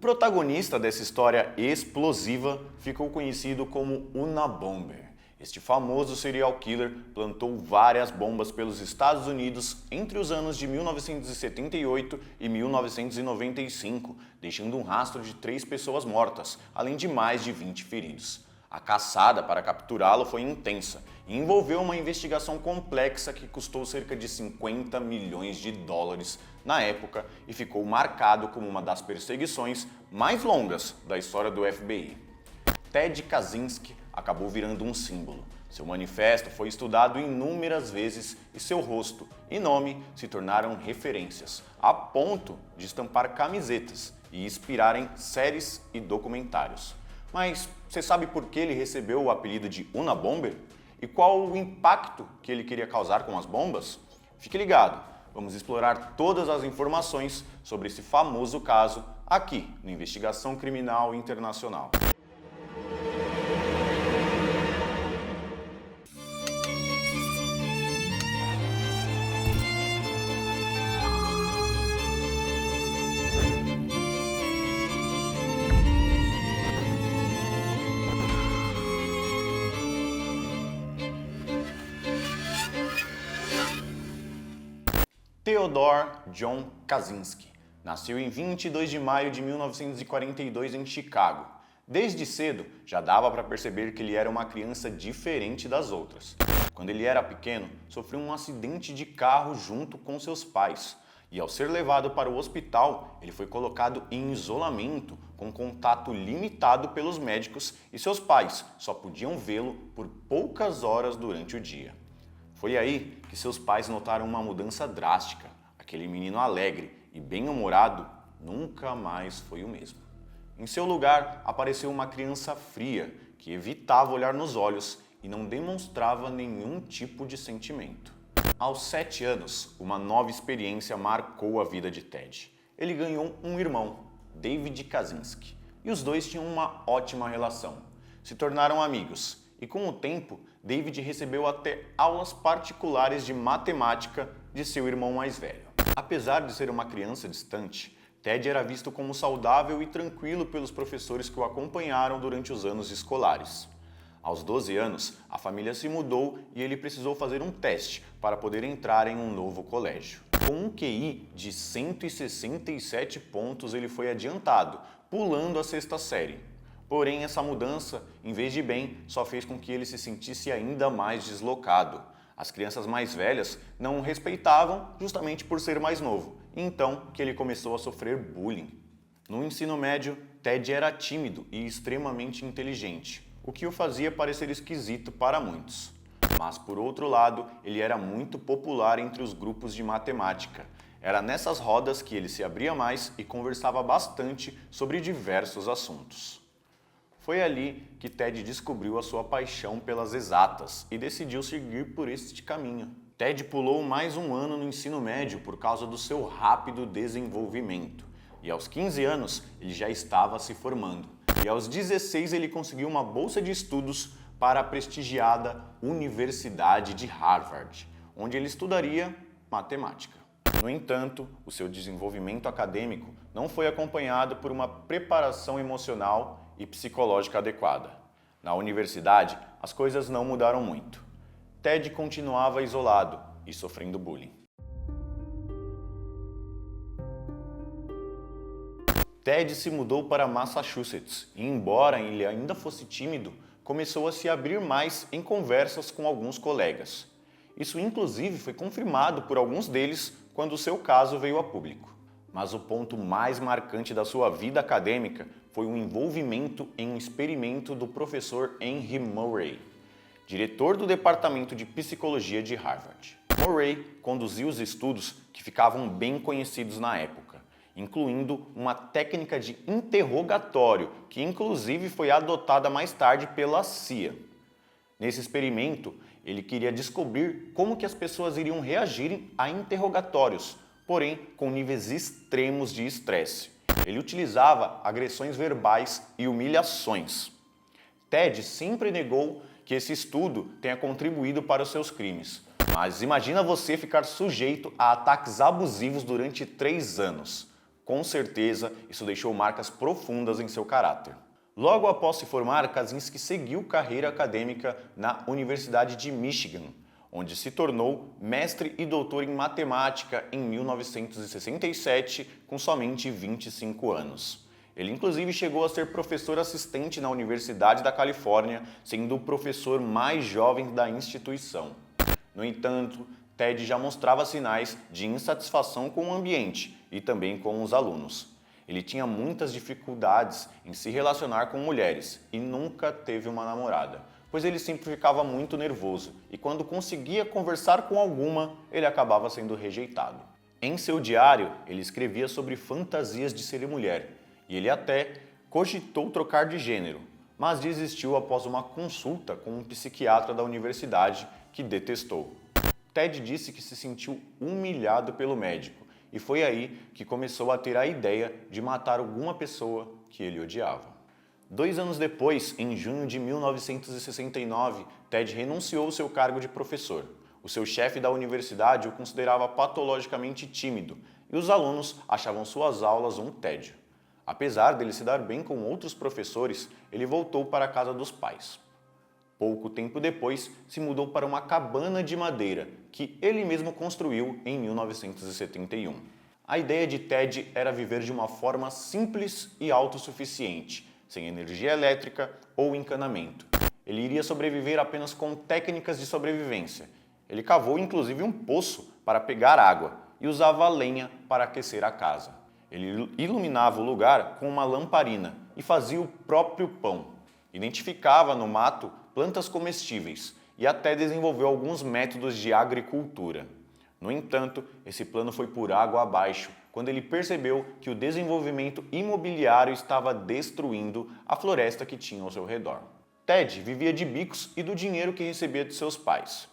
protagonista dessa história explosiva ficou conhecido como Unabomber. Este famoso serial killer plantou várias bombas pelos Estados Unidos entre os anos de 1978 e 1995, deixando um rastro de 3 pessoas mortas, além de mais de 20 feridos. A caçada para capturá-lo foi intensa e envolveu uma investigação complexa que custou cerca de 50 milhões de dólares na época e ficou marcado como uma das perseguições mais longas da história do FBI. Ted Kaczynski acabou virando um símbolo. Seu manifesto foi estudado inúmeras vezes e seu rosto e nome se tornaram referências, a ponto de estampar camisetas e inspirarem séries e documentários. Mas você sabe por que ele recebeu o apelido de Unabomber? E qual o impacto que ele queria causar com as bombas? Fique ligado, vamos explorar todas as informações sobre esse famoso caso aqui no Investigação Criminal Internacional. Theodore John Kaczynski nasceu em 22 de maio de 1942 em Chicago. Desde cedo, já dava para perceber que ele era uma criança diferente das outras. Quando ele era pequeno, sofreu um acidente de carro junto com seus pais. E ao ser levado para o hospital, ele foi colocado em isolamento, com contato limitado pelos médicos e seus pais só podiam vê-lo por poucas horas durante o dia. Foi aí que seus pais notaram uma mudança drástica. Aquele menino alegre e bem-humorado nunca mais foi o mesmo. Em seu lugar, apareceu uma criança fria que evitava olhar nos olhos e não demonstrava nenhum tipo de sentimento. Aos 7 anos, uma nova experiência marcou a vida de Ted. Ele ganhou um irmão, David Kaczynski, e os dois tinham uma ótima relação. Se tornaram amigos. E com o tempo, David recebeu até aulas particulares de matemática de seu irmão mais velho. Apesar de ser uma criança distante, Ted era visto como saudável e tranquilo pelos professores que o acompanharam durante os anos escolares. Aos 12 anos, a família se mudou e ele precisou fazer um teste para poder entrar em um novo colégio. Com um QI de 167 pontos, ele foi adiantado, pulando a 6ª série. Porém, essa mudança, em vez de bem, só fez com que ele se sentisse ainda mais deslocado. As crianças mais velhas não o respeitavam justamente por ser mais novo, então que ele começou a sofrer bullying. No ensino médio, Ted era tímido e extremamente inteligente, o que o fazia parecer esquisito para muitos. Mas, por outro lado, ele era muito popular entre os grupos de matemática. Era nessas rodas que ele se abria mais e conversava bastante sobre diversos assuntos. Foi ali que Ted descobriu a sua paixão pelas exatas e decidiu seguir por este caminho. Ted pulou mais um ano no ensino médio por causa do seu rápido desenvolvimento. E aos 15 anos, ele já estava se formando. E aos 16, ele conseguiu uma bolsa de estudos para a prestigiada Universidade de Harvard, onde ele estudaria matemática. No entanto, o seu desenvolvimento acadêmico não foi acompanhado por uma preparação emocional e psicológica adequada. Na universidade, as coisas não mudaram muito. Ted continuava isolado e sofrendo bullying. Ted se mudou para Massachusetts e, embora ele ainda fosse tímido, começou a se abrir mais em conversas com alguns colegas. Isso, inclusive, foi confirmado por alguns deles quando o seu caso veio a público. Mas o ponto mais marcante da sua vida acadêmica foi o envolvimento em um experimento do professor Henry Murray, diretor do Departamento de Psicologia de Harvard. Murray conduziu os estudos que ficavam bem conhecidos na época, incluindo uma técnica de interrogatório que inclusive foi adotada mais tarde pela CIA. Nesse experimento, ele queria descobrir como que as pessoas iriam reagir a interrogatórios, porém com níveis extremos de estresse. Ele utilizava agressões verbais e humilhações. Ted sempre negou que esse estudo tenha contribuído para os seus crimes. Mas imagina você ficar sujeito a ataques abusivos durante 3 anos. Com certeza, isso deixou marcas profundas em seu caráter. Logo após se formar, Kaczynski seguiu carreira acadêmica na Universidade de Michigan, onde se tornou mestre e doutor em matemática em 1967, com somente 25 anos. Ele inclusive chegou a ser professor assistente na Universidade da Califórnia, sendo o professor mais jovem da instituição. No entanto, Ted já mostrava sinais de insatisfação com o ambiente e também com os alunos. Ele tinha muitas dificuldades em se relacionar com mulheres e nunca teve uma namorada, pois ele sempre ficava muito nervoso e quando conseguia conversar com alguma, ele acabava sendo rejeitado. Em seu diário, ele escrevia sobre fantasias de ser mulher e ele até cogitou trocar de gênero, mas desistiu após uma consulta com um psiquiatra da universidade que detestou. Ted disse que se sentiu humilhado pelo médico e foi aí que começou a ter a ideia de matar alguma pessoa que ele odiava. 2 anos depois, em junho de 1969, Ted renunciou ao seu cargo de professor. O seu chefe da universidade o considerava patologicamente tímido e os alunos achavam suas aulas um tédio. Apesar dele se dar bem com outros professores, ele voltou para a casa dos pais. Pouco tempo depois, se mudou para uma cabana de madeira que ele mesmo construiu em 1971. A ideia de Ted era viver de uma forma simples e autossuficiente, sem energia elétrica ou encanamento. Ele iria sobreviver apenas com técnicas de sobrevivência. Ele cavou inclusive um poço para pegar água e usava lenha para aquecer a casa. Ele iluminava o lugar com uma lamparina e fazia o próprio pão. Identificava no mato plantas comestíveis e até desenvolveu alguns métodos de agricultura. No entanto, esse plano foi por água abaixo quando ele percebeu que o desenvolvimento imobiliário estava destruindo a floresta que tinha ao seu redor. Ted vivia de bicos e do dinheiro que recebia de seus pais.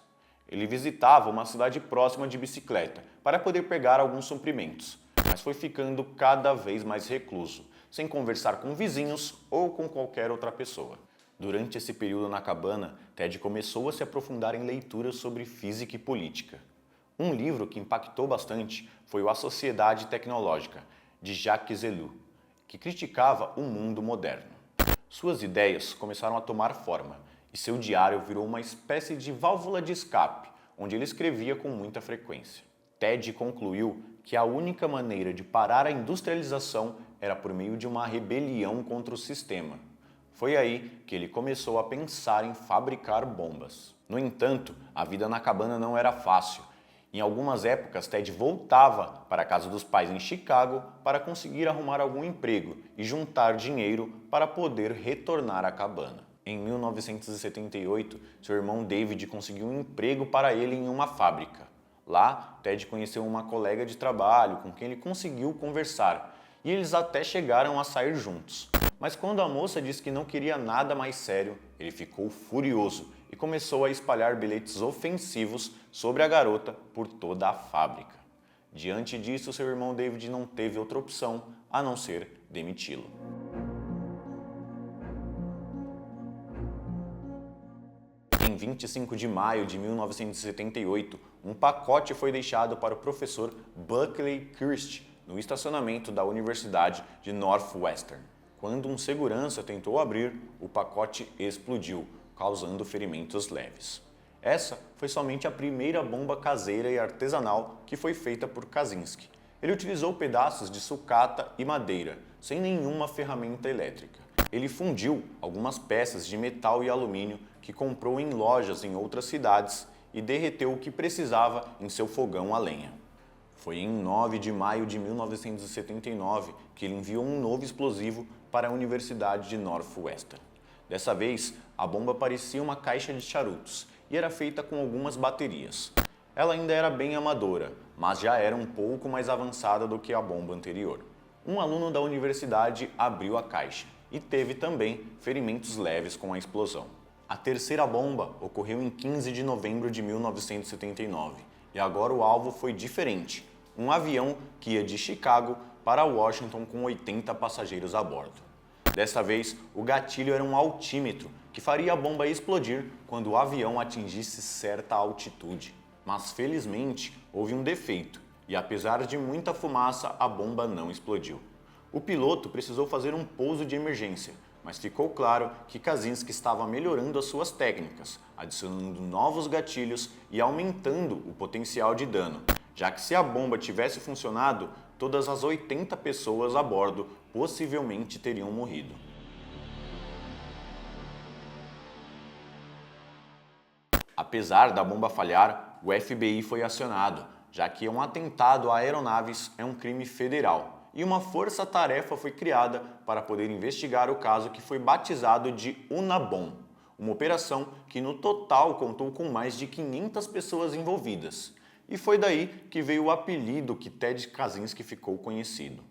Ele visitava uma cidade próxima de bicicleta para poder pegar alguns suprimentos, mas foi ficando cada vez mais recluso, sem conversar com vizinhos ou com qualquer outra pessoa. Durante esse período na cabana, Ted começou a se aprofundar em leituras sobre física e política. Um livro que impactou bastante foi o A Sociedade Tecnológica, de Jacques Ellul, que criticava o mundo moderno. Suas ideias começaram a tomar forma e seu diário virou uma espécie de válvula de escape, onde ele escrevia com muita frequência. Ted concluiu que a única maneira de parar a industrialização era por meio de uma rebelião contra o sistema. Foi aí que ele começou a pensar em fabricar bombas. No entanto, a vida na cabana não era fácil. Em algumas épocas, Ted voltava para a casa dos pais em Chicago para conseguir arrumar algum emprego e juntar dinheiro para poder retornar à cabana. Em 1978, seu irmão David conseguiu um emprego para ele em uma fábrica. Lá, Ted conheceu uma colega de trabalho com quem ele conseguiu conversar e eles até chegaram a sair juntos. Mas quando a moça disse que não queria nada mais sério, ele ficou furioso e começou a espalhar bilhetes ofensivos sobre a garota por toda a fábrica. Diante disso, seu irmão David não teve outra opção a não ser demiti-lo. Em 25 de maio de 1978, um pacote foi deixado para o professor Buckley Kirst no estacionamento da Universidade de Northwestern. Quando um segurança tentou abrir, o pacote explodiu, causando ferimentos leves. Essa foi somente a primeira bomba caseira e artesanal que foi feita por Kaczynski. Ele utilizou pedaços de sucata e madeira, sem nenhuma ferramenta elétrica. Ele fundiu algumas peças de metal e alumínio que comprou em lojas em outras cidades e derreteu o que precisava em seu fogão a lenha. Foi em 9 de maio de 1979 que ele enviou um novo explosivo para a Universidade de Northwestern. Dessa vez, a bomba parecia uma caixa de charutos e era feita com algumas baterias. Ela ainda era bem amadora, mas já era um pouco mais avançada do que a bomba anterior. Um aluno da universidade abriu a caixa e teve também ferimentos leves com a explosão. A terceira bomba ocorreu em 15 de novembro de 1979 e agora o alvo foi diferente. Um avião que ia de Chicago para Washington com 80 passageiros a bordo. Dessa vez, o gatilho era um altímetro que faria a bomba explodir quando o avião atingisse certa altitude. Mas felizmente, houve um defeito e apesar de muita fumaça, a bomba não explodiu. O piloto precisou fazer um pouso de emergência, mas ficou claro que Kaczynski estava melhorando as suas técnicas, adicionando novos gatilhos e aumentando o potencial de dano, já que se a bomba tivesse funcionado, todas as 80 pessoas a bordo possivelmente teriam morrido. Apesar da bomba falhar, o FBI foi acionado, já que um atentado a aeronaves é um crime federal, e uma força-tarefa foi criada para poder investigar o caso, que foi batizado de Unabom, uma operação que no total contou com mais de 500 pessoas envolvidas. E foi daí que veio o apelido que Ted Kaczynski ficou conhecido.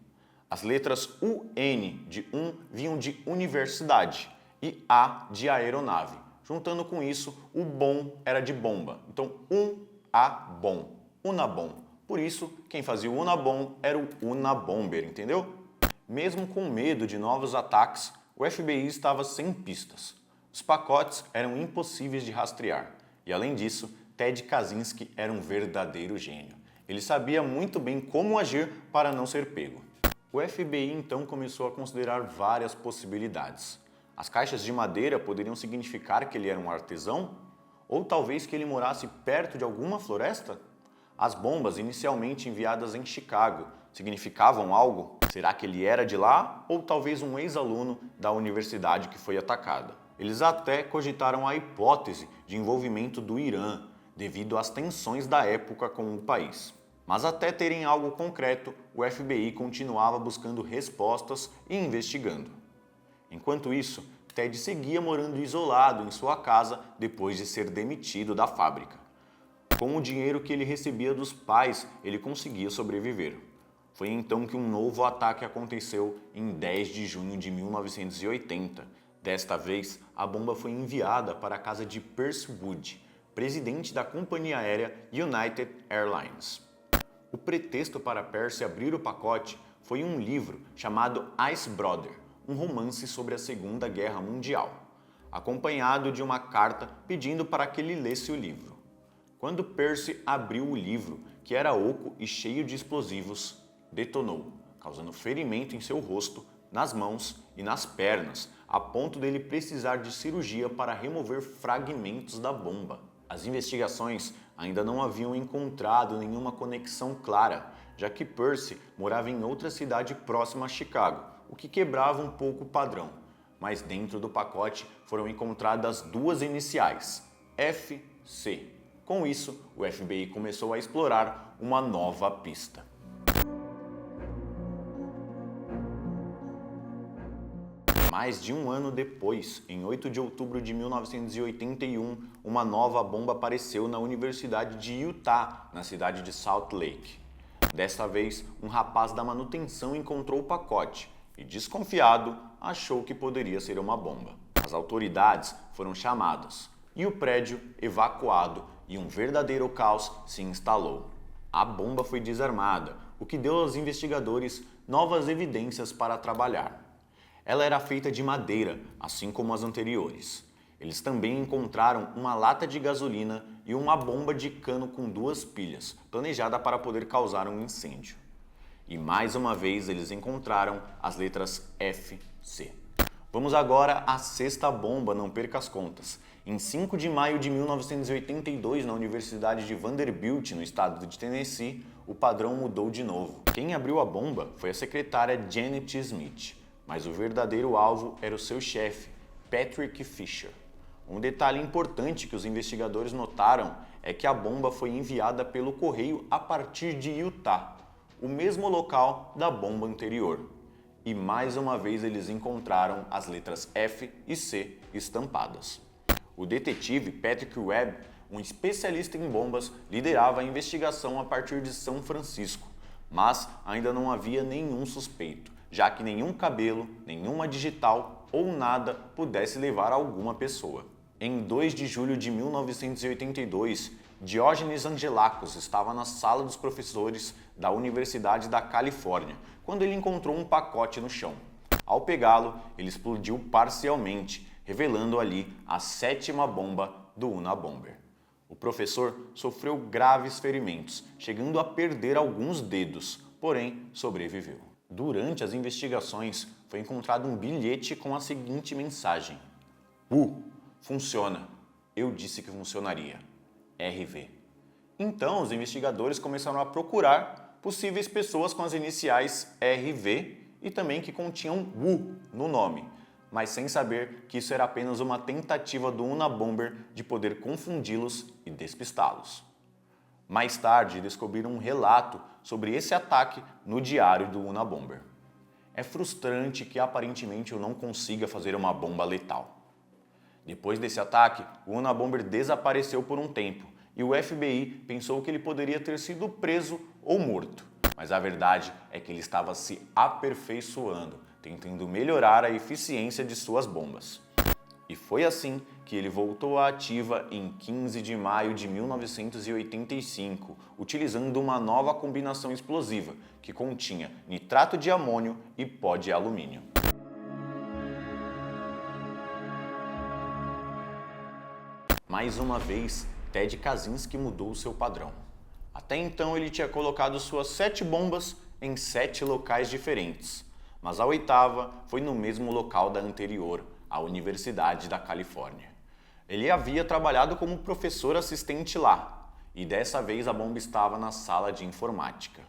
As letras UN de vinham de universidade e A de aeronave. Juntando com isso, o bom era de bomba. Então, Unabom, Unabom. Por isso, quem fazia o Unabom era o Unabomber, entendeu? Mesmo com medo de novos ataques, o FBI estava sem pistas. Os pacotes eram impossíveis de rastrear. E além disso, Ted Kaczynski era um verdadeiro gênio. Ele sabia muito bem como agir para não ser pego. O FBI então começou a considerar várias possibilidades. As caixas de madeira poderiam significar que ele era um artesão? Ou talvez que ele morasse perto de alguma floresta? As bombas inicialmente enviadas em Chicago significavam algo? Será que ele era de lá? Ou talvez um ex-aluno da universidade que foi atacada? Eles até cogitaram a hipótese de envolvimento do Irã, devido às tensões da época com o país. Mas até terem algo concreto, o FBI continuava buscando respostas e investigando. Enquanto isso, Ted seguia morando isolado em sua casa depois de ser demitido da fábrica. Com o dinheiro que ele recebia dos pais, ele conseguia sobreviver. Foi então que um novo ataque aconteceu em 10 de junho de 1980. Desta vez, a bomba foi enviada para a casa de Percy Wood, presidente da companhia aérea United Airlines. O pretexto para Percy abrir o pacote foi um livro chamado Ice Brother, um romance sobre a Segunda Guerra Mundial, acompanhado de uma carta pedindo para que ele lesse o livro. Quando Percy abriu o livro, que era oco e cheio de explosivos, detonou, causando ferimento em seu rosto, nas mãos e nas pernas, a ponto dele precisar de cirurgia para remover fragmentos da bomba. As investigações ainda não haviam encontrado nenhuma conexão clara, já que Percy morava em outra cidade próxima a Chicago, o que quebrava um pouco o padrão. Mas dentro do pacote foram encontradas duas iniciais, FC. Com isso, o FBI começou a explorar uma nova pista. Mais de um ano depois, em 8 de outubro de 1981, uma nova bomba apareceu na Universidade de Utah, na cidade de Salt Lake. Desta vez, um rapaz da manutenção encontrou o pacote e, desconfiado, achou que poderia ser uma bomba. As autoridades foram chamadas e o prédio evacuado e um verdadeiro caos se instalou. A bomba foi desarmada, o que deu aos investigadores novas evidências para trabalhar. Ela era feita de madeira, assim como as anteriores. Eles também encontraram uma lata de gasolina e uma bomba de cano com 2 pilhas, planejada para poder causar um incêndio. E mais uma vez eles encontraram as letras FC. Vamos agora à sexta bomba, não perca as contas. Em 5 de maio de 1982, na Universidade de Vanderbilt, no estado de Tennessee, o padrão mudou de novo. Quem abriu a bomba foi a secretária Janet Smith, mas o verdadeiro alvo era o seu chefe, Patrick Fisher. Um detalhe importante que os investigadores notaram é que a bomba foi enviada pelo correio a partir de Utah, o mesmo local da bomba anterior. E mais uma vez eles encontraram as letras F e C estampadas. O detetive Patrick Webb, um especialista em bombas, liderava a investigação a partir de São Francisco, mas ainda não havia nenhum suspeito, já que nenhum cabelo, nenhuma digital ou nada pudesse levar a alguma pessoa. Em 2 de julho de 1982, Diógenes Angelakos estava na sala dos professores da Universidade da Califórnia, quando ele encontrou um pacote no chão. Ao pegá-lo, ele explodiu parcialmente, revelando ali a 7ª bomba do Unabomber. O professor sofreu graves ferimentos, chegando a perder alguns dedos, porém sobreviveu. Durante as investigações, foi encontrado um bilhete com a seguinte mensagem: funciona. Eu disse que funcionaria. RV. Então, os investigadores começaram a procurar possíveis pessoas com as iniciais RV e também que continham Wu no nome, mas sem saber que isso era apenas uma tentativa do Unabomber de poder confundi-los e despistá-los. Mais tarde, descobriram um relato sobre esse ataque no diário do Unabomber. É frustrante que aparentemente eu não consiga fazer uma bomba letal. Depois desse ataque, o Unabomber desapareceu por um tempo e o FBI pensou que ele poderia ter sido preso ou morto. Mas a verdade é que ele estava se aperfeiçoando, tentando melhorar a eficiência de suas bombas. E foi assim que ele voltou à ativa em 15 de maio de 1985, utilizando uma nova combinação explosiva que continha nitrato de amônio e pó de alumínio. Mais uma vez, Ted Kaczynski mudou seu padrão. Até então ele tinha colocado suas 7 bombas em 7 locais diferentes, mas a 8ª foi no mesmo local da anterior, a Universidade da Califórnia. Ele havia trabalhado como professor assistente lá, e dessa vez a bomba estava na sala de informática.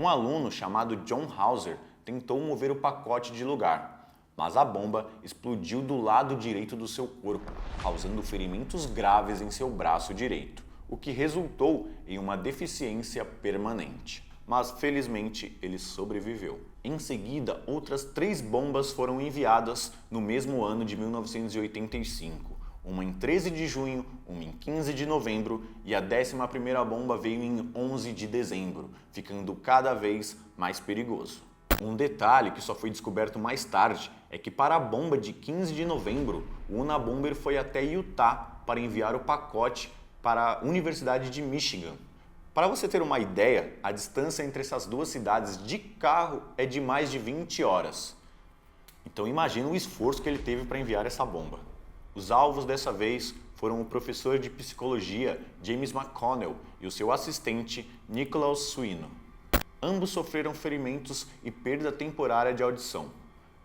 Um aluno chamado John Hauser tentou mover o pacote de lugar, mas a bomba explodiu do lado direito do seu corpo, causando ferimentos graves em seu braço direito, o que resultou em uma deficiência permanente. Mas felizmente ele sobreviveu. Em seguida, outras 3 bombas foram enviadas no mesmo ano de 1985. Uma em 13 de junho, uma em 15 de novembro e a 11ª bomba veio em 11 de dezembro, ficando cada vez mais perigoso. Um detalhe que só foi descoberto mais tarde é que para a bomba de 15 de novembro, o Unabomber foi até Utah para enviar o pacote para a Universidade de Michigan. Para você ter uma ideia, a distância entre essas duas cidades de carro é de mais de 20 horas. Então imagina o esforço que ele teve para enviar essa bomba. Os alvos dessa vez foram o professor de psicologia James McConnell e o seu assistente Nicholas Sweeney. Ambos sofreram ferimentos e perda temporária de audição.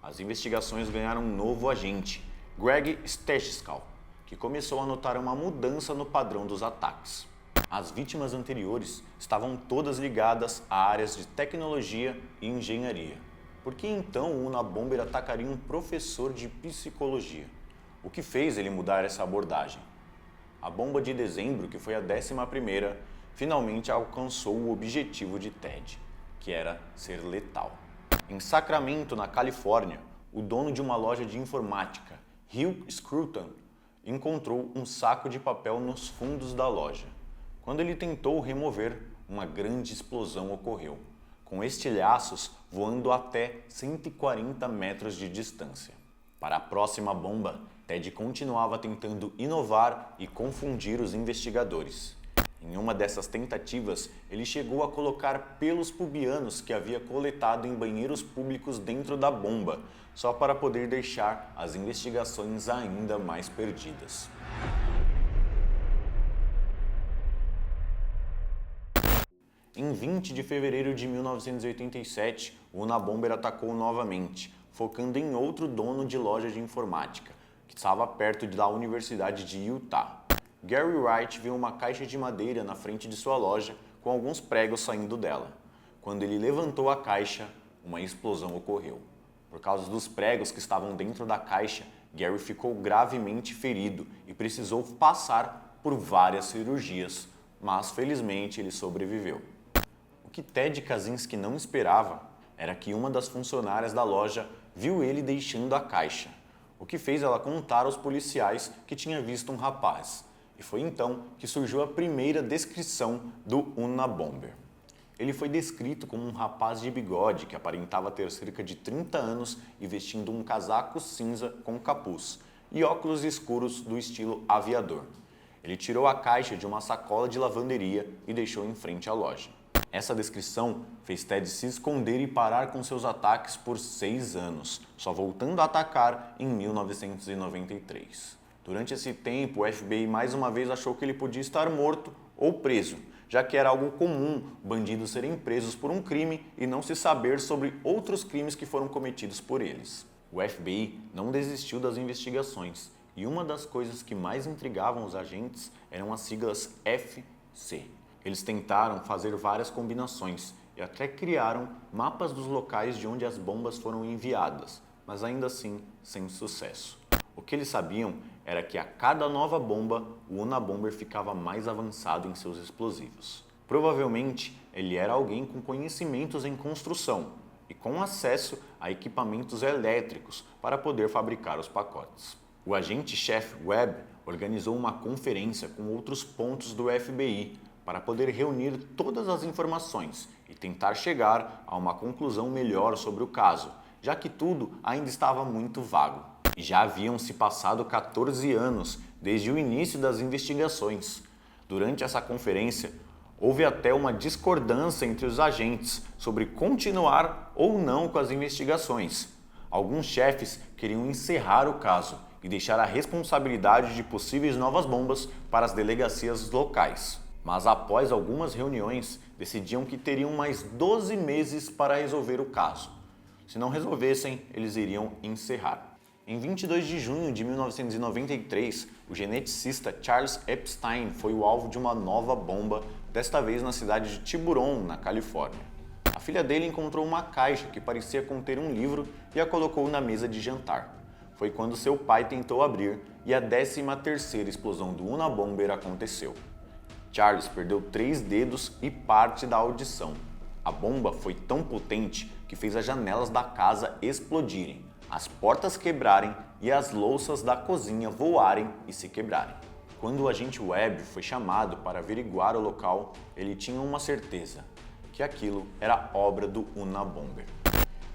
As investigações ganharam um novo agente, Greg Stechskal, que começou a notar uma mudança no padrão dos ataques. As vítimas anteriores estavam todas ligadas a áreas de tecnologia e engenharia. Por que então o Unabomber atacaria um professor de psicologia? O que fez ele mudar essa abordagem? A bomba de dezembro, que foi a 11ª, finalmente alcançou o objetivo de Ted, que era ser letal. Em Sacramento, na Califórnia, o dono de uma loja de informática, Hugh Scruton, encontrou um saco de papel nos fundos da loja. Quando ele tentou remover, uma grande explosão ocorreu, com estilhaços voando até 140 metros de distância. Para a próxima bomba, Ted continuava tentando inovar e confundir os investigadores. Em uma dessas tentativas, ele chegou a colocar pelos pubianos que havia coletado em banheiros públicos dentro da bomba, só para poder deixar as investigações ainda mais perdidas. Em 20 de fevereiro de 1987, o Unabomber atacou novamente, focando em outro dono de loja de informática, que estava perto da Universidade de Utah. Gary Wright viu uma caixa de madeira na frente de sua loja com alguns pregos saindo dela. Quando ele levantou a caixa, uma explosão ocorreu. Por causa dos pregos que estavam dentro da caixa, Gary ficou gravemente ferido e precisou passar por várias cirurgias, mas felizmente ele sobreviveu. O que Ted Kaczynski não esperava era que uma das funcionárias da loja viu ele deixando a caixa, o que fez ela contar aos policiais que tinha visto um rapaz. E foi então que surgiu a primeira descrição do Unabomber. Ele foi descrito como um rapaz de bigode que aparentava ter cerca de 30 anos e vestindo um casaco cinza com capuz e óculos escuros do estilo aviador. Ele tirou a caixa de uma sacola de lavanderia e deixou em frente à loja. Essa descrição fez Ted se esconder e parar com seus ataques por 6 anos, só voltando a atacar em 1993. Durante esse tempo, o FBI mais uma vez achou que ele podia estar morto ou preso, já que era algo comum bandidos serem presos por um crime e não se saber sobre outros crimes que foram cometidos por eles. O FBI não desistiu das investigações e uma das coisas que mais intrigavam os agentes eram as siglas FC. Eles tentaram fazer várias combinações e até criaram mapas dos locais de onde as bombas foram enviadas, mas ainda assim sem sucesso. O que eles sabiam era que a cada nova bomba, o Unabomber ficava mais avançado em seus explosivos. Provavelmente, ele era alguém com conhecimentos em construção e com acesso a equipamentos elétricos para poder fabricar os pacotes. O agente-chefe Webb organizou uma conferência com outros pontos do FBI para poder reunir todas as informações e tentar chegar a uma conclusão melhor sobre o caso, já que tudo ainda estava muito vago. E já haviam se passado 14 anos desde o início das investigações. Durante essa conferência, houve até uma discordância entre os agentes sobre continuar ou não com as investigações. Alguns chefes queriam encerrar o caso e deixar a responsabilidade de possíveis novas bombas para as delegacias locais. Mas após algumas reuniões, decidiam que teriam mais 12 meses para resolver o caso. Se não resolvessem, eles iriam encerrar. Em 22 de junho de 1993, o geneticista Charles Epstein foi o alvo de uma nova bomba, desta vez na cidade de Tiburon, na Califórnia. A filha dele encontrou uma caixa que parecia conter um livro e a colocou na mesa de jantar. Foi quando seu pai tentou abrir e a 13ª explosão do Unabomber aconteceu. Charles perdeu 3 dedos e parte da audição. A bomba foi tão potente que fez as janelas da casa explodirem, as portas quebrarem e as louças da cozinha voarem e se quebrarem. Quando o agente Webb foi chamado para averiguar o local, ele tinha uma certeza, que aquilo era obra do Unabomber.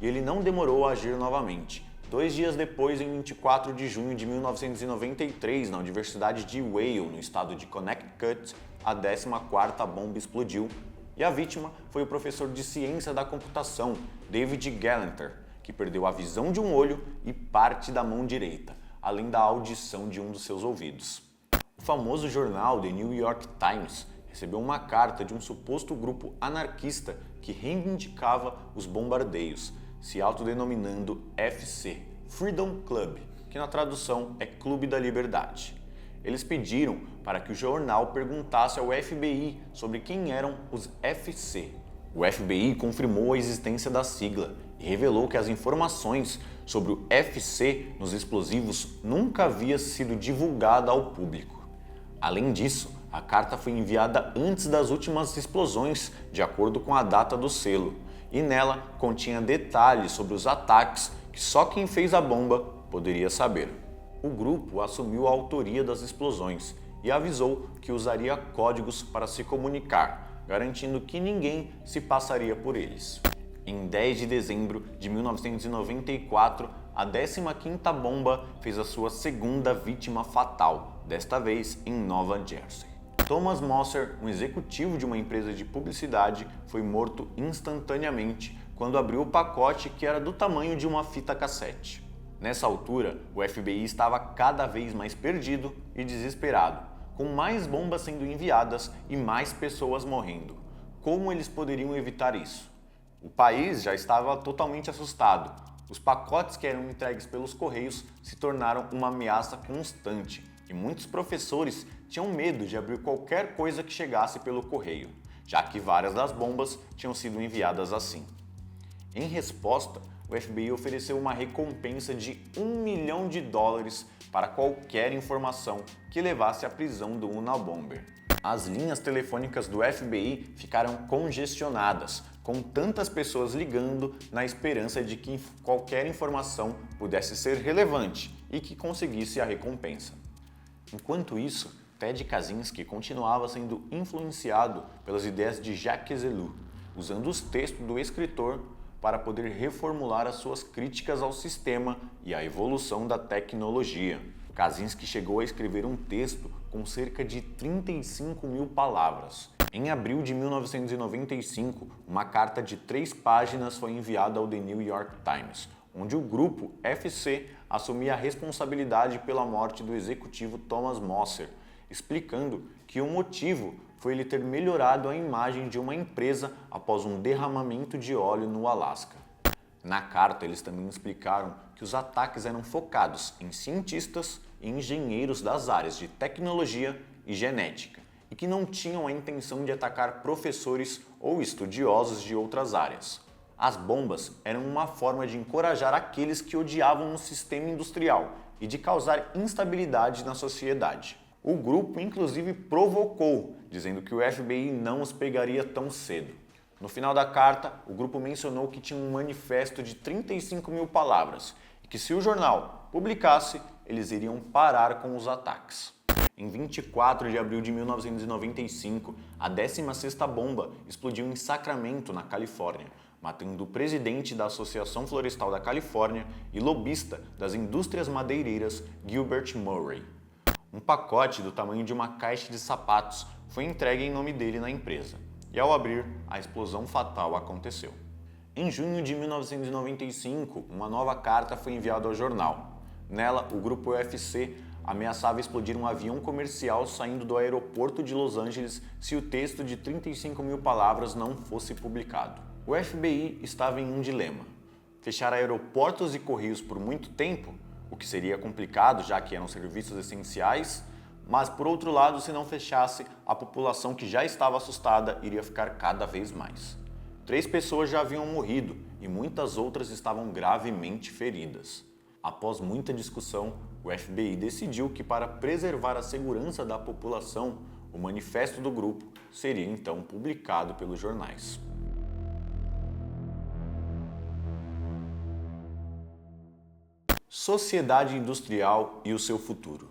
E ele não demorou a agir novamente. 2 dias depois, em 24 de junho de 1993, na Universidade de Yale, no estado de Connecticut, a 14ª bomba explodiu e a vítima foi o professor de ciência da computação, David Galanter, que perdeu a visão de um olho e parte da mão direita, além da audição de um dos seus ouvidos. O famoso jornal The New York Times recebeu uma carta de um suposto grupo anarquista que reivindicava os bombardeios, se autodenominando FC, Freedom Club, que na tradução é Clube da Liberdade. Eles pediram para que o jornal perguntasse ao FBI sobre quem eram os FC. O FBI confirmou a existência da sigla e revelou que as informações sobre o FC nos explosivos nunca havia sido divulgada ao público. Além disso, a carta foi enviada antes das últimas explosões, de acordo com a data do selo, e nela continha detalhes sobre os ataques que só quem fez a bomba poderia saber. O grupo assumiu a autoria das explosões e avisou que usaria códigos para se comunicar, garantindo que ninguém se passaria por eles. Em 10 de dezembro de 1994, a 15ª bomba fez a sua segunda vítima fatal, desta vez em Nova Jersey. Thomas Mosser, um executivo de uma empresa de publicidade, foi morto instantaneamente quando abriu o pacote que era do tamanho de uma fita cassete. Nessa altura, o FBI estava cada vez mais perdido e desesperado, com mais bombas sendo enviadas e mais pessoas morrendo. Como eles poderiam evitar isso? O país já estava totalmente assustado. Os pacotes que eram entregues pelos correios se tornaram uma ameaça constante e muitos professores tinham medo de abrir qualquer coisa que chegasse pelo correio, já que várias das bombas tinham sido enviadas assim. Em resposta, o FBI ofereceu uma recompensa de $1 milhão para qualquer informação que levasse à prisão do Unabomber. As linhas telefônicas do FBI ficaram congestionadas, com tantas pessoas ligando na esperança de que qualquer informação pudesse ser relevante e que conseguisse a recompensa. Enquanto isso, Ted Kaczynski continuava sendo influenciado pelas ideias de Jacques Ellul, usando os textos do escritor para poder reformular as suas críticas ao sistema e à evolução da tecnologia. Kaczynski chegou a escrever um texto com cerca de 35.000 palavras. Em abril de 1995, uma carta de 3 páginas foi enviada ao The New York Times, onde o grupo FC assumia a responsabilidade pela morte do executivo Thomas Mosser, explicando que o motivo foi ele ter melhorado a imagem de uma empresa após um derramamento de óleo no Alasca. Na carta, eles também explicaram que os ataques eram focados em cientistas e engenheiros das áreas de tecnologia e genética, e que não tinham a intenção de atacar professores ou estudiosos de outras áreas. As bombas eram uma forma de encorajar aqueles que odiavam o sistema industrial e de causar instabilidade na sociedade. O grupo inclusive provocou, dizendo que o FBI não os pegaria tão cedo. No final da carta, o grupo mencionou que tinha um manifesto de 35 mil palavras e que se o jornal publicasse, eles iriam parar com os ataques. Em 24 de abril de 1995, a 16ª bomba explodiu em Sacramento, na Califórnia, matando o presidente da Associação Florestal da Califórnia e lobista das indústrias madeireiras Gilbert Murray. Um pacote do tamanho de uma caixa de sapatos foi entregue em nome dele na empresa, e ao abrir, a explosão fatal aconteceu. Em junho de 1995, uma nova carta foi enviada ao jornal. Nela, o grupo UFC ameaçava explodir um avião comercial saindo do aeroporto de Los Angeles se o texto de 35 mil palavras não fosse publicado. O FBI estava em um dilema: fechar aeroportos e correios por muito tempo, o que seria complicado já que eram serviços essenciais, mas por outro lado, se não fechasse, a população que já estava assustada iria ficar cada vez mais. 3 pessoas já haviam morrido e muitas outras estavam gravemente feridas. Após muita discussão, o FBI decidiu que para preservar a segurança da população, o manifesto do grupo seria então publicado pelos jornais. Sociedade Industrial e o seu futuro.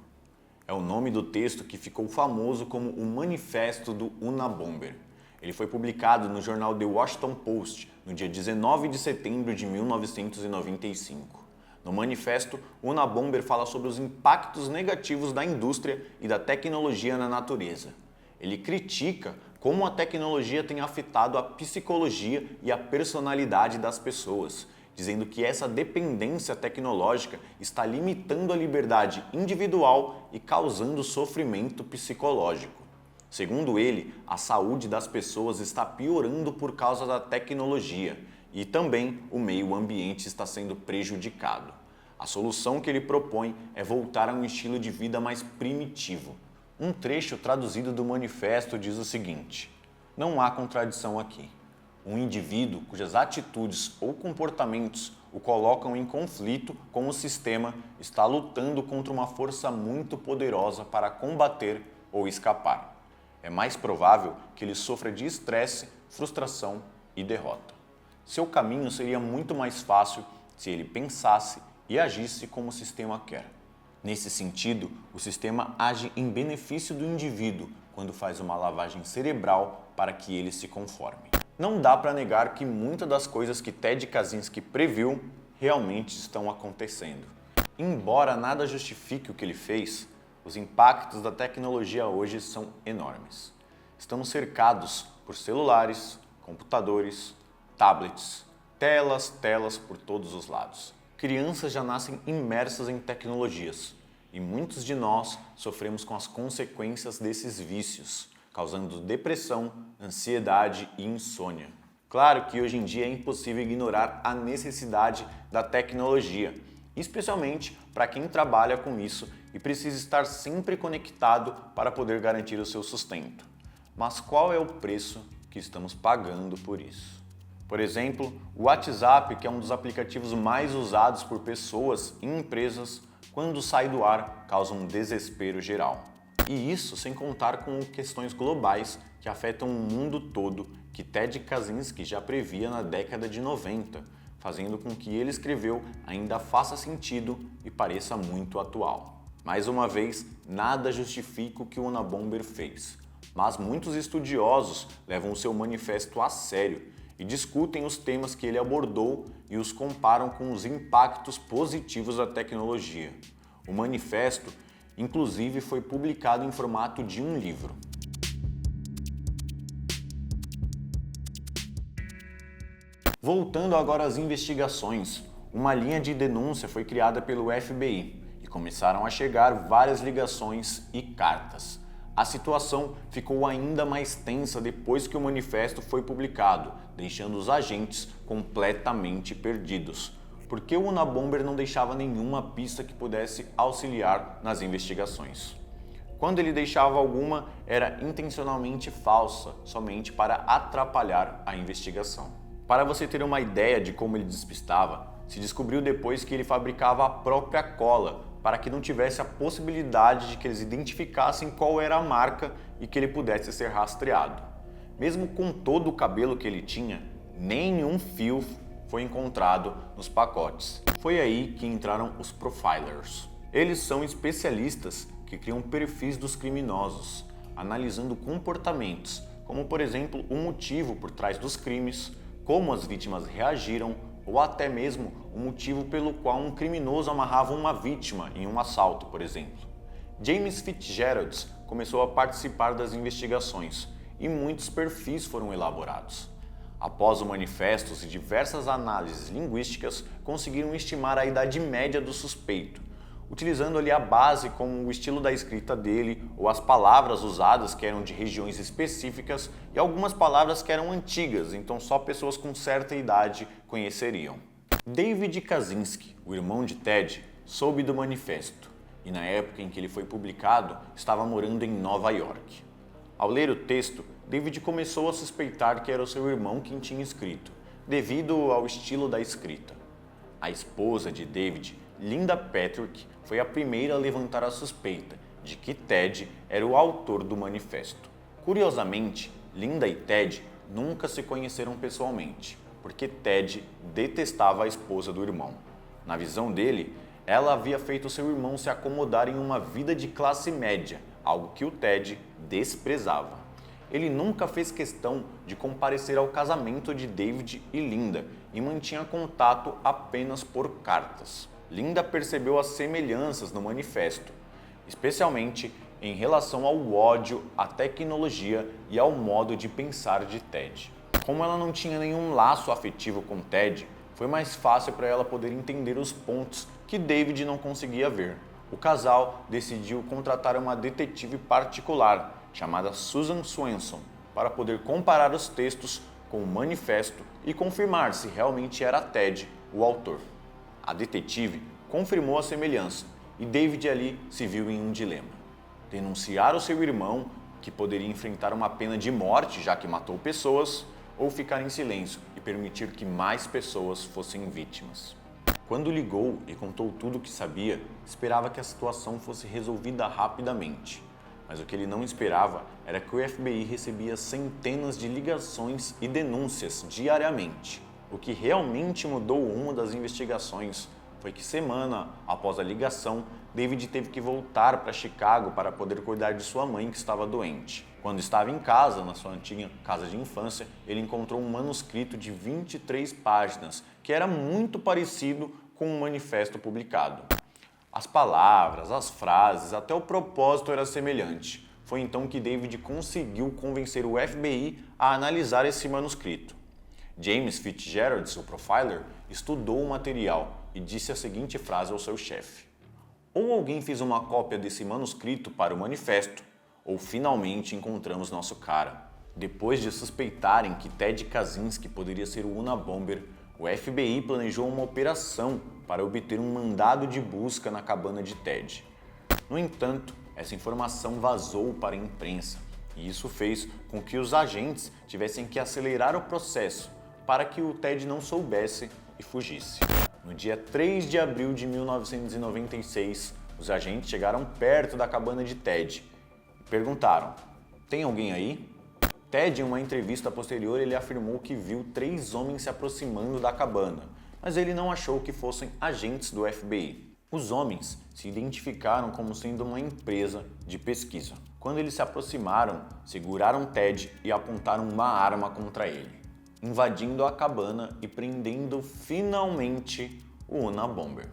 É o nome do texto que ficou famoso como o Manifesto do Unabomber. Ele foi publicado no jornal The Washington Post no dia 19 de setembro de 1995. No manifesto, o Unabomber fala sobre os impactos negativos da indústria e da tecnologia na natureza. Ele critica como a tecnologia tem afetado a psicologia e a personalidade das pessoas, dizendo que essa dependência tecnológica está limitando a liberdade individual e causando sofrimento psicológico. Segundo ele, a saúde das pessoas está piorando por causa da tecnologia e também o meio ambiente está sendo prejudicado. A solução que ele propõe é voltar a um estilo de vida mais primitivo. Um trecho traduzido do manifesto diz o seguinte: não há contradição aqui. Um indivíduo cujas atitudes ou comportamentos o colocam em conflito com o sistema está lutando contra uma força muito poderosa para combater ou escapar. É mais provável que ele sofra de estresse, frustração e derrota. Seu caminho seria muito mais fácil se ele pensasse e agisse como o sistema quer. Nesse sentido, o sistema age em benefício do indivíduo quando faz uma lavagem cerebral para que ele se conforme. Não dá para negar que muitas das coisas que Ted Kaczynski previu realmente estão acontecendo. Embora nada justifique o que ele fez, os impactos da tecnologia hoje são enormes. Estamos cercados por celulares, computadores, tablets, telas por todos os lados. Crianças já nascem imersas em tecnologias e muitos de nós sofremos com as consequências desses vícios, causando depressão, ansiedade e insônia. Claro que hoje em dia é impossível ignorar a necessidade da tecnologia, especialmente para quem trabalha com isso e precisa estar sempre conectado para poder garantir o seu sustento. Mas qual é o preço que estamos pagando por isso? Por exemplo, o WhatsApp, que é um dos aplicativos mais usados por pessoas e empresas, quando sai do ar, causa um desespero geral. E isso sem contar com questões globais que afetam o mundo todo, que Ted Kaczynski já previa na década de 90, fazendo com que ele escreveu ainda faça sentido e pareça muito atual. Mais uma vez, nada justifica o que o Unabomber fez, mas muitos estudiosos levam o seu manifesto a sério e discutem os temas que ele abordou e os comparam com os impactos positivos da tecnologia. O manifesto, inclusive, foi publicado em formato de um livro. Voltando agora às investigações, uma linha de denúncia foi criada pelo FBI e começaram a chegar várias ligações e cartas. A situação ficou ainda mais tensa depois que o manifesto foi publicado, deixando os agentes completamente perdidos, porque o Unabomber não deixava nenhuma pista que pudesse auxiliar nas investigações. Quando ele deixava alguma, era intencionalmente falsa, somente para atrapalhar a investigação. Para você ter uma ideia de como ele despistava, se descobriu depois que ele fabricava a própria cola, para que não tivesse a possibilidade de que eles identificassem qual era a marca e que ele pudesse ser rastreado. Mesmo com todo o cabelo que ele tinha, nenhum fio foi encontrado nos pacotes. Foi aí que entraram os profilers. Eles são especialistas que criam perfis dos criminosos, analisando comportamentos, como por exemplo o motivo por trás dos crimes, como as vítimas reagiram ou até mesmo o motivo pelo qual um criminoso amarrava uma vítima em um assalto, por exemplo. James Fitzgerald começou a participar das investigações e muitos perfis foram elaborados. Após o manifesto e diversas análises linguísticas, conseguiram estimar a idade média do suspeito, utilizando ali a base como o estilo da escrita dele ou as palavras usadas que eram de regiões específicas e algumas palavras que eram antigas, então só pessoas com certa idade conheceriam. David Kaczynski, o irmão de Ted, soube do manifesto e na época em que ele foi publicado estava morando em Nova York. Ao ler o texto, David começou a suspeitar que era o seu irmão quem tinha escrito, devido ao estilo da escrita. A esposa de David, Linda Patrick, foi a primeira a levantar a suspeita de que Ted era o autor do manifesto. Curiosamente, Linda e Ted nunca se conheceram pessoalmente, porque Ted detestava a esposa do irmão. Na visão dele, ela havia feito seu irmão se acomodar em uma vida de classe média, algo que o Ted desprezava. Ele nunca fez questão de comparecer ao casamento de David e Linda e mantinha contato apenas por cartas. Linda percebeu as semelhanças no manifesto, especialmente em relação ao ódio, à tecnologia e ao modo de pensar de Ted. Como ela não tinha nenhum laço afetivo com Ted, foi mais fácil para ela poder entender os pontos que David não conseguia ver. O casal decidiu contratar uma detetive particular, chamada Susan Swenson, para poder comparar os textos com o manifesto e confirmar se realmente era Ted o autor. A detetive confirmou a semelhança e David ali se viu em um dilema: denunciar o seu irmão, que poderia enfrentar uma pena de morte já que matou pessoas, ou ficar em silêncio e permitir que mais pessoas fossem vítimas. Quando ligou e contou tudo o que sabia, esperava que a situação fosse resolvida rapidamente. Mas o que ele não esperava era que o FBI recebia centenas de ligações e denúncias diariamente. O que realmente mudou o rumo das investigações foi que, semana após a ligação, David teve que voltar para Chicago para poder cuidar de sua mãe que estava doente. Quando estava em casa, na sua antiga casa de infância, ele encontrou um manuscrito de 23 páginas, que era muito parecido com um manifesto publicado. As palavras, as frases, até o propósito era semelhante. Foi então que David conseguiu convencer o FBI a analisar esse manuscrito. James Fitzgerald, o profiler, estudou o material e disse a seguinte frase ao seu chefe: ou alguém fez uma cópia desse manuscrito para o manifesto, ou finalmente encontramos nosso cara. Depois de suspeitarem que Ted Kaczynski poderia ser o Unabomber, o FBI planejou uma operação para obter um mandado de busca na cabana de Ted. No entanto, essa informação vazou para a imprensa e isso fez com que os agentes tivessem que acelerar o processo para que o Ted não soubesse e fugisse. No dia 3 de abril de 1996, os agentes chegaram perto da cabana de Ted e perguntaram: tem alguém aí? Ted, em uma entrevista posterior, ele afirmou que viu 3 homens se aproximando da cabana, mas ele não achou que fossem agentes do FBI. Os homens se identificaram como sendo uma empresa de pesquisa. Quando eles se aproximaram, seguraram Ted e apontaram uma arma contra ele, invadindo a cabana e prendendo finalmente o Unabomber.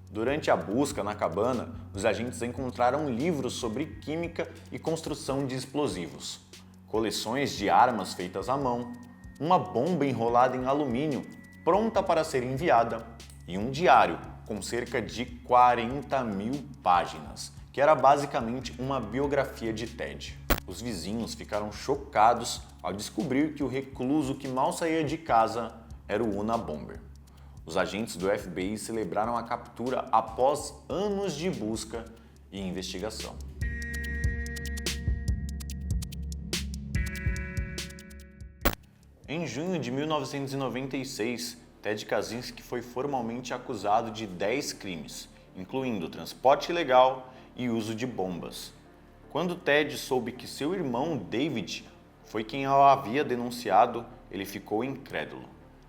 Durante a busca na cabana, os agentes encontraram livros sobre química e construção de explosivos, coleções de armas feitas à mão, uma bomba enrolada em alumínio pronta para ser enviada e um diário com cerca de 40.000 páginas, que era basicamente uma biografia de Ted. Os vizinhos ficaram chocados ao descobrir que o recluso que mal saía de casa era o Unabomber. Os agentes do FBI celebraram a captura após anos de busca e investigação. Em junho de 1996, Ted Kaczynski foi formalmente acusado de 10 crimes, incluindo transporte ilegal e uso de bombas. Quando Ted soube que seu irmão David foi quem o havia denunciado, ele ficou incrédulo.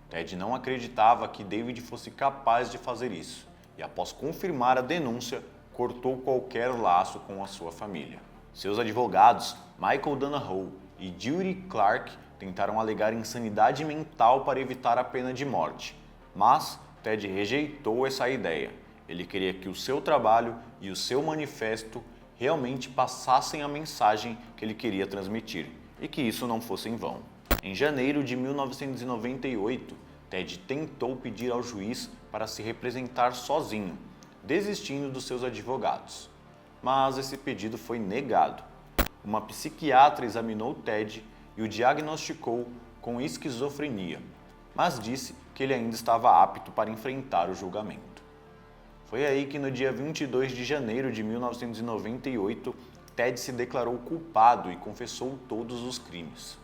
Ted não acreditava que David fosse capaz de fazer isso e, após confirmar a denúncia, cortou qualquer laço com a sua família. Seus advogados, Michael Donahoe e Judy Clark, tentaram alegar insanidade mental para evitar a pena de morte, mas Ted rejeitou essa ideia. Ele queria que o seu trabalho e o seu manifesto realmente passassem a mensagem que ele queria transmitir e que isso não fosse em vão. Em janeiro de 1998, Ted tentou pedir ao juiz para se representar sozinho, desistindo dos seus advogados. Mas esse pedido foi negado. Uma psiquiatra examinou Ted e o diagnosticou com esquizofrenia, mas disse que ele ainda estava apto para enfrentar o julgamento. Foi aí que no dia 22 de janeiro de 1998, Ted se declarou culpado e confessou todos os crimes.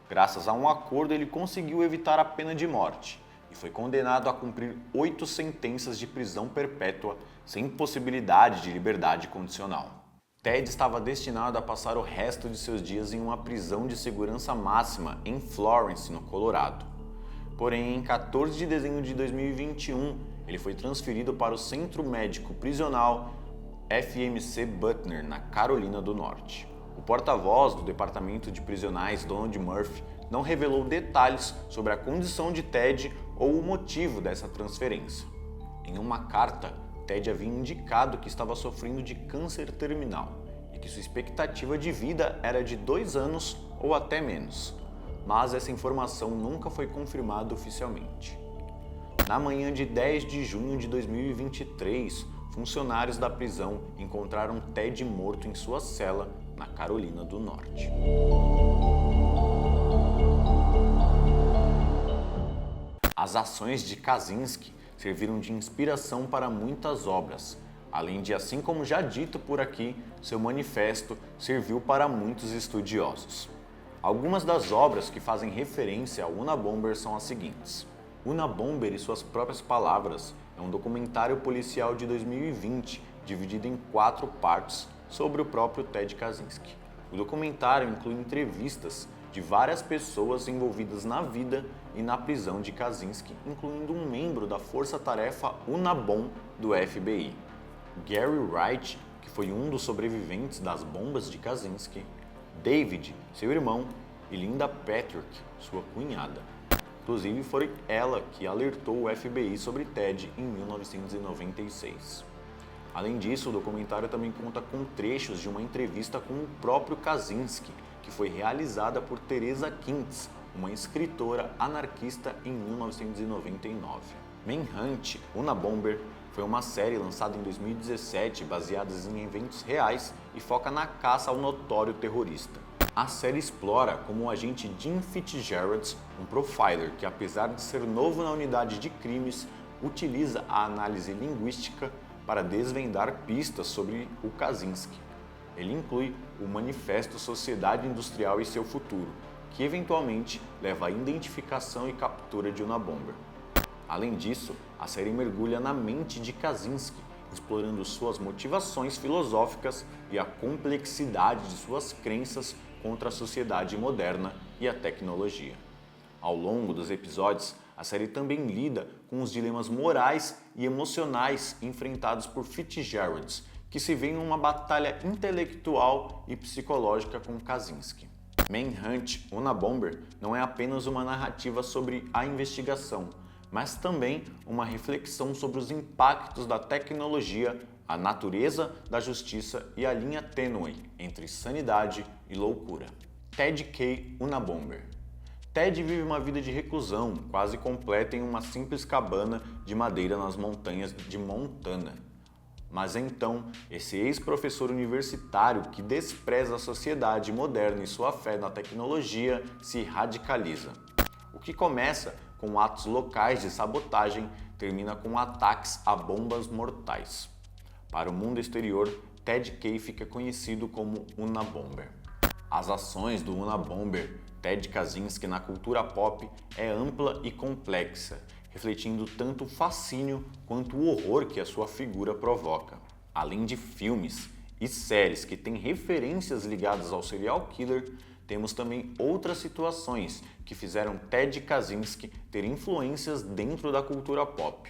Graças a um acordo, ele conseguiu evitar a pena de morte e foi condenado a cumprir 8 sentenças de prisão perpétua sem possibilidade de liberdade condicional. Ted estava destinado a passar o resto de seus dias em uma prisão de segurança máxima em Florence, no Colorado. Porém, em 14 de dezembro de 2021, ele foi transferido para o Centro Médico Prisional FMC Butner, na Carolina do Norte. O porta-voz do Departamento de Prisionais, Donald Murphy, não revelou detalhes sobre a condição de Ted ou o motivo dessa transferência. Em uma carta, Ted havia indicado que estava sofrendo de câncer terminal e que sua expectativa de vida era de 2 anos ou até menos, mas essa informação nunca foi confirmada oficialmente. Na manhã de 10 de junho de 2023, funcionários da prisão encontraram Ted morto em sua cela na Carolina do Norte. As ações de Kaczynski serviram de inspiração para muitas obras, além de, assim como já dito por aqui, seu manifesto serviu para muitos estudiosos. Algumas das obras que fazem referência ao Unabomber são as seguintes. Unabomber e suas próprias palavras é um documentário policial de 2020, dividido em 4 partes sobre o próprio Ted Kaczynski. O documentário inclui entrevistas de várias pessoas envolvidas na vida e na prisão de Kaczynski, incluindo um membro da força-tarefa Unabom do FBI. Gary Wright, que foi um dos sobreviventes das bombas de Kaczynski, David, seu irmão, e Linda Patrick, sua cunhada. Inclusive, foi ela que alertou o FBI sobre Ted em 1996. Além disso, o documentário também conta com trechos de uma entrevista com o próprio Kaczynski, que foi realizada por Teresa Kintz, uma escritora anarquista, em 1999. Manhunt, Unabomber, foi uma série lançada em 2017 baseada em eventos reais e foca na caça ao notório terrorista. A série explora como o agente Jim Fitzgerald, um profiler que, apesar de ser novo na unidade de crimes, utiliza a análise linguística para desvendar pistas sobre o Kaczynski. Ele inclui o Manifesto Sociedade Industrial e seu Futuro, que eventualmente leva à identificação e captura de Unabomber. Além disso, a série mergulha na mente de Kaczynski, explorando suas motivações filosóficas e a complexidade de suas crenças contra a sociedade moderna e a tecnologia. Ao longo dos episódios, a série também lida com os dilemas morais e emocionais enfrentados por Fitzgerald, que se vê em uma batalha intelectual e psicológica com Kaczynski. Manhunt, Unabomber não é apenas uma narrativa sobre a investigação, mas também uma reflexão sobre os impactos da tecnologia, a natureza da justiça e a linha tênue entre sanidade e loucura. Ted K. Unabomber. Ted vive uma vida de reclusão, quase completa em uma simples cabana de madeira nas montanhas de Montana. Mas então, esse ex-professor universitário que despreza a sociedade moderna e sua fé na tecnologia se radicaliza. O que começa com atos locais de sabotagem termina com ataques a bombas mortais. Para o mundo exterior, Ted Kay fica conhecido como Unabomber. As ações do Unabomber, Ted Kaczynski, na cultura pop é ampla e complexa, refletindo tanto o fascínio quanto o horror que a sua figura provoca. Além de filmes e séries que têm referências ligadas ao serial killer, temos também outras situações que fizeram Ted Kaczynski ter influências dentro da cultura pop.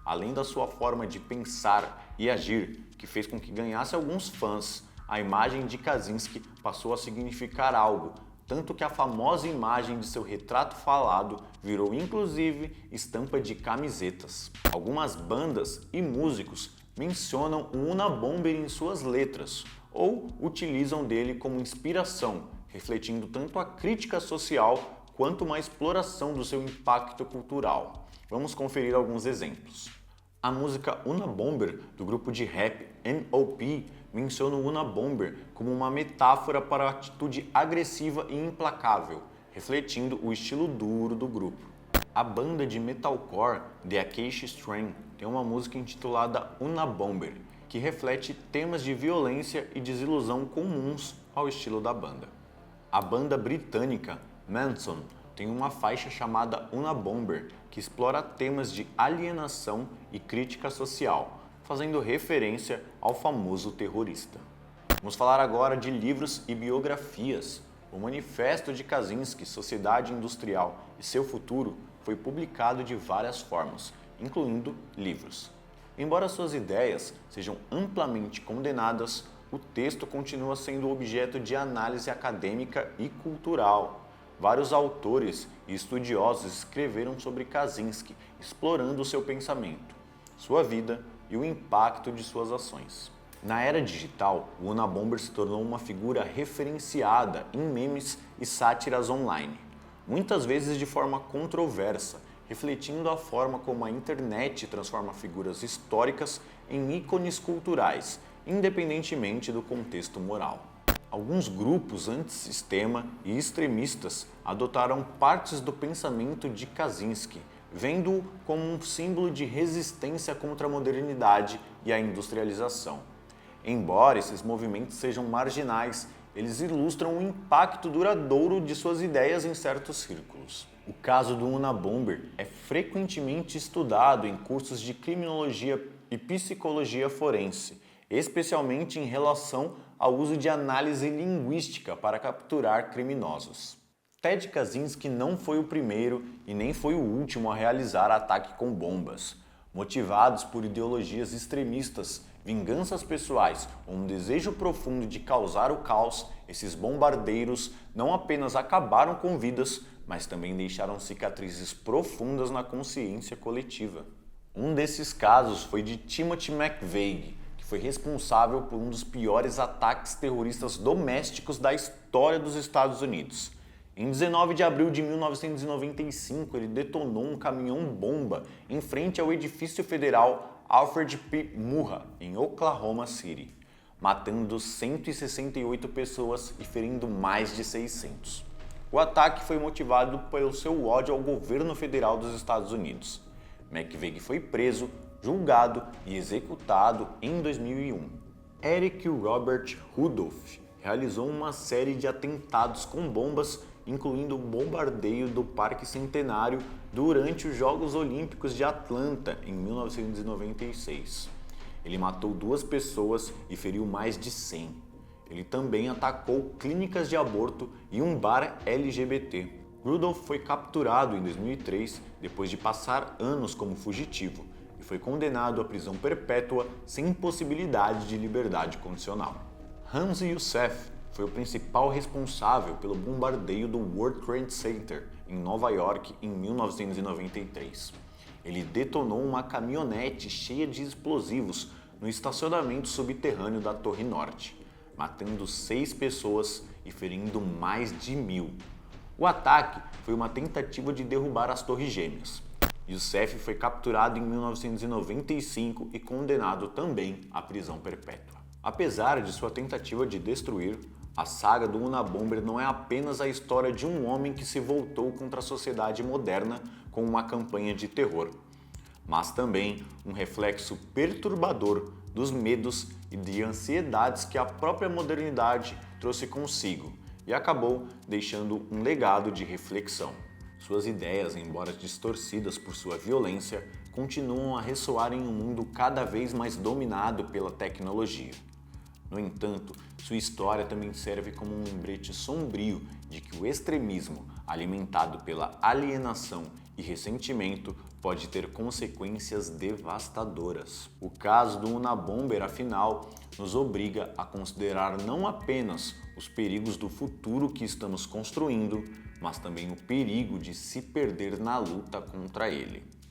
Além da sua forma de pensar e agir, que fez com que ganhasse alguns fãs, a imagem de Kaczynski passou a significar algo, tanto que a famosa imagem de seu retrato falado virou inclusive estampa de camisetas. Algumas bandas e músicos mencionam o Unabomber em suas letras ou utilizam dele como inspiração, refletindo tanto a crítica social quanto uma exploração do seu impacto cultural. Vamos conferir alguns exemplos. A música Unabomber, do grupo de rap N.O.P., menciona o Unabomber como uma metáfora para a atitude agressiva e implacável, refletindo o estilo duro do grupo. A banda de metalcore The Acacia Strain tem uma música intitulada Unabomber, que reflete temas de violência e desilusão comuns ao estilo da banda. A banda britânica Manson tem uma faixa chamada Unabomber, que explora temas de alienação e crítica social, fazendo referência ao famoso terrorista. Vamos falar agora de livros e biografias. O Manifesto de Kaczynski, Sociedade Industrial e Seu Futuro foi publicado de várias formas, incluindo livros. Embora suas ideias sejam amplamente condenadas, o texto continua sendo objeto de análise acadêmica e cultural. Vários autores e estudiosos escreveram sobre Kaczynski, explorando seu pensamento, sua vida e o impacto de suas ações. Na era digital, o Unabomber se tornou uma figura referenciada em memes e sátiras online, muitas vezes de forma controversa, refletindo a forma como a internet transforma figuras históricas em ícones culturais, independentemente do contexto moral. Alguns grupos antissistema e extremistas adotaram partes do pensamento de Kaczynski, vendo-o como um símbolo de resistência contra a modernidade e a industrialização. Embora esses movimentos sejam marginais, eles ilustram o impacto duradouro de suas ideias em certos círculos. O caso do Unabomber é frequentemente estudado em cursos de criminologia e psicologia forense, especialmente em relação ao uso de análise linguística para capturar criminosos. Ted Kaczynski não foi o primeiro e nem foi o último a realizar ataque com bombas. Motivados por ideologias extremistas, vinganças pessoais ou um desejo profundo de causar o caos, esses bombardeiros não apenas acabaram com vidas, mas também deixaram cicatrizes profundas na consciência coletiva. Um desses casos foi de Timothy McVeigh, que foi responsável por um dos piores ataques terroristas domésticos da história dos Estados Unidos. Em 19 de abril de 1995, ele detonou um caminhão-bomba em frente ao edifício federal Alfred P. Murrah, em Oklahoma City, matando 168 pessoas e ferindo mais de 600. O ataque foi motivado pelo seu ódio ao governo federal dos Estados Unidos. McVeigh foi preso, julgado e executado em 2001. Eric Robert Rudolph realizou uma série de atentados com bombas, incluindo o bombardeio do Parque Centenário durante os Jogos Olímpicos de Atlanta, em 1996. Ele matou 2 pessoas e feriu mais de 100. Ele também atacou clínicas de aborto e um bar LGBT. Rudolph foi capturado em 2003 depois de passar anos como fugitivo e foi condenado à prisão perpétua sem possibilidade de liberdade condicional. Hans Youssef foi o principal responsável pelo bombardeio do World Trade Center em Nova York em 1993. Ele detonou uma caminhonete cheia de explosivos no estacionamento subterrâneo da Torre Norte, matando 6 pessoas e ferindo mais de 1000. O ataque foi uma tentativa de derrubar as Torres Gêmeas. Youssef foi capturado em 1995 e condenado também à prisão perpétua. Apesar de sua tentativa de destruir, a saga do Unabomber não é apenas a história de um homem que se voltou contra a sociedade moderna com uma campanha de terror, mas também um reflexo perturbador dos medos e de ansiedades que a própria modernidade trouxe consigo e acabou deixando um legado de reflexão. Suas ideias, embora distorcidas por sua violência, continuam a ressoar em um mundo cada vez mais dominado pela tecnologia. No entanto, sua história também serve como um lembrete sombrio de que o extremismo, alimentado pela alienação e ressentimento, pode ter consequências devastadoras. O caso do Unabomber, afinal, nos obriga a considerar não apenas os perigos do futuro que estamos construindo, mas também o perigo de se perder na luta contra ele.